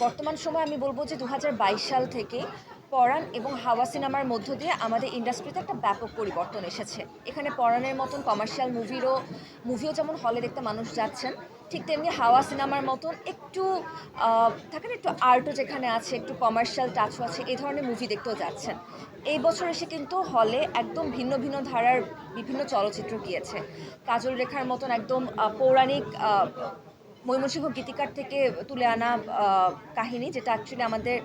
বর্তমান সময়ে আমি বলব যে ২০২২ সাল থেকে পরাণ এবং হাওয়া সিনেমার মধ্য দিয়ে আমাদের ইন্ডাস্ট্রিতে একটা ব্যাপক পরিবর্তন এসেছে। এখানে পরাণের মতন কমার্শিয়াল মুভিও যেমন হলে দেখতে মানুষ যাচ্ছেন, ঠিক তেমনি হাওয়া সিনেমার মতন একটু থাকে না, একটু আর্টও যেখানে আছে, একটু কমার্শিয়াল টাচও আছে, এই ধরনের মুভি দেখতেও যাচ্ছেন। এই বছর এসে কিন্তু হলে একদম ভিন্ন ভিন্ন ধারার বিভিন্ন চলচ্চিত্র গিয়েছে। কাজল রেখার মতন একদম পৌরাণিক ময়মনসিংহ গীতিকার থেকে তুলে আনা কাহিনী, যেটা অ্যাকচুয়ালি আমাদের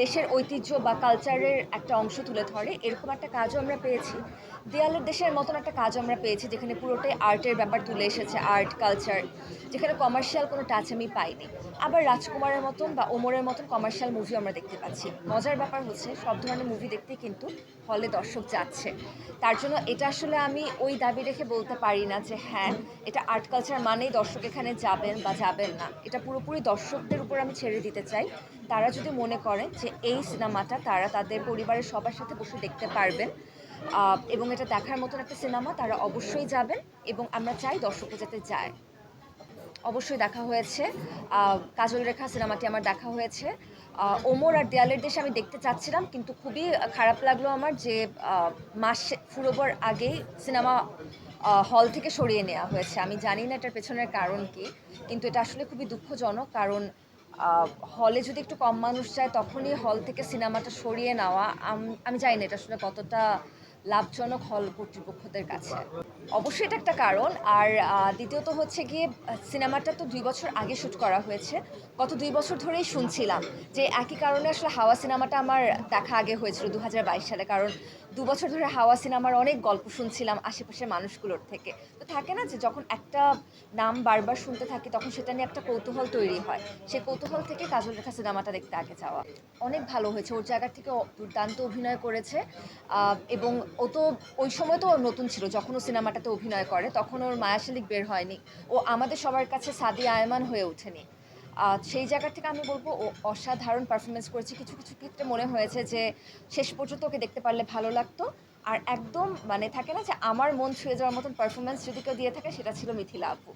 দেশের ঐতিহ্য বা কালচারের একটা অংশ তুলে ধরে, এরকম একটা কাজও আমরা পেয়েছি। দেয়ালের দেশের মতন একটা কাজও আমরা পেয়েছি, যেখানে পুরোটাই আর্টের ব্যাপার তুলে এসেছে, আর্ট কালচার, যেখানে কমার্শিয়াল কোনো টাচ আমি পাইনি। আবার রাজকুমারের মতন বা ওমরের মতন কমার্শিয়াল মুভি আমরা দেখতে পাচ্ছি। মজার ব্যাপার হচ্ছে সব ধরনের মুভি দেখতেই কিন্তু হলে দর্শক যাচ্ছে। তার জন্য এটা আসলে আমি ওই দাবি রেখে বলতে পারি না যে হ্যাঁ, এটা আর্ট কালচার মানেই দর্শক এখানে যাবেন বা যাবেন না। এটা পুরোপুরি দর্শকদের উপর আমি ছেড়ে দিতে চাই। তারা যদি মনে করেন যে এই সিনেমাটা তারা তাদের পরিবারের সবার সাথে বসে দেখতে পারবেন এবং এটা দেখার মতন একটা সিনেমা, তারা অবশ্যই যাবেন। এবং আমরা চাই দর্শকও যাতে যায়। অবশ্যই দেখা হয়েছে। কাজল রেখা সিনেমাটি আমার দেখা হয়েছে। ওমর আর দেয়ালের দেশে আমি দেখতে চাচ্ছিলাম, কিন্তু খুবই খারাপ লাগলো আমার যে মাস ফুরোবার আগেই সিনেমা হল থেকে সরিয়ে নেওয়া হয়েছে। আমি জানি না এটার পেছনের কারণ কি, কিন্তু এটা আসলে খুবই দুঃখজনক। কারণ হলে যদি একটু কম মানুষ যায় তখনই হল থেকে সিনেমাটা সরিয়ে নেওয়া, আমি জানি না এটা আসলে কতটা লাভজনক হল কর্তৃপক্ষদের কাছে। অবশ্যই এটা একটা কারণ। আর দ্বিতীয়ত হচ্ছে গিয়ে সিনেমাটা তো ২ বছর আগে শ্যুট করা হয়েছে। গত ২ বছর ধরেই শুনছিলাম যে একই কারণে আসলে হাওয়া সিনেমাটা আমার দেখা আগে হয়েছিল ২০২২ সালে। কারণ ২ বছর ধরে হাওয়া সিনেমার অনেক গল্প শুনছিলাম আশেপাশের মানুষগুলোর থেকে। তো থাকে না যে যখন একটা নাম বারবার শুনতে থাকি তখন সেটা নিয়ে একটা কৌতূহল তৈরি হয়। সেই কৌতূহল থেকে কাজল রেখা সিনেমাটা দেখতে আগে যাওয়া। অনেক ভালো হয়েছে, ওর জায়গা থেকে দুর্দান্ত অভিনয় করেছে। এবং ও তো ওই সময় তো ওর নতুন ছিল, যখন ও সিনেমাটাতে অভিনয় করে তখন ওর মায়া শালিক বের হয়নি। ও আমাদের সবার কাছে সাদিয়া আয়মান হয়ে ওঠেনি। সেই জায়গা থেকে আমি বলবো ও অসাধারণ পারফরমেন্স করেছে। কিছু কিছু ক্ষেত্রে মনে হয়েছে যে শেষ পর্যন্ত ওকে দেখতে পারলে ভালো লাগতো। আর একদম মানে থাকে না যে আমার মন ছুঁয়ে যাওয়ার মতন পারফরমেন্স যদি কেউ দিয়ে থাকে সেটা ছিল মিথিলা আপু।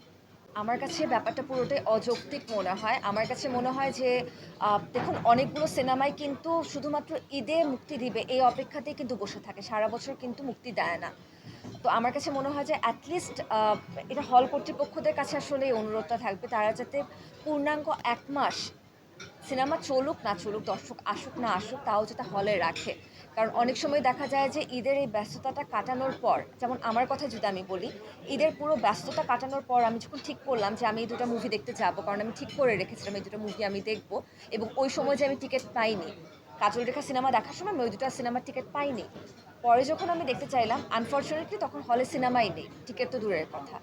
আমার কাছে ব্যাপারটা পুরোটাই অযৌক্তিক মনে হয়। আমার কাছে মনে হয় যে দেখুন, অনেকগুলো সিনেমাই কিন্তু শুধুমাত্র ঈদে মুক্তি দিবে এই অপেক্ষাতেই কিন্তু বসে থাকে। সারা বছর কিন্তু মুক্তি দেয় না। তো আমার কাছে মনে হয় যে অ্যাটলিস্ট এটা হল কর্তৃপক্ষদের কাছে আসলে এই অনুরোধটা থাকবে, তারা যাতে পূর্ণাঙ্গ ১ মাস সিনেমা চলুক না চলুক, দর্শক আসুক না আসুক, তাও যাতে হলে রাখে। কারণ অনেক সময় দেখা যায় যে ঈদের এই ব্যস্ততাটা কাটানোর পর, যেমন আমার কথা যদি আমি বলি, ঈদের পুরো ব্যস্ততা কাটানোর পর আমি যখন ঠিক করলাম যে আমি এই দুটো মুভি দেখতে যাব, কারণ আমি ঠিক করে রেখেছিলাম এই দুটো মুভি আমি দেখব, এবং ওই সময় যে আমি টিকিট পাইনি, কাজল রেখা সিনেমা দেখার সময় আমি ওই দুটো সিনেমার টিকিট পাইনি। পরে যখন আমি দেখতে চাইলাম, আনফর্চুনেটলি তখন হলে সিনেমাই নেই, টিকিট তো দূরের কথা।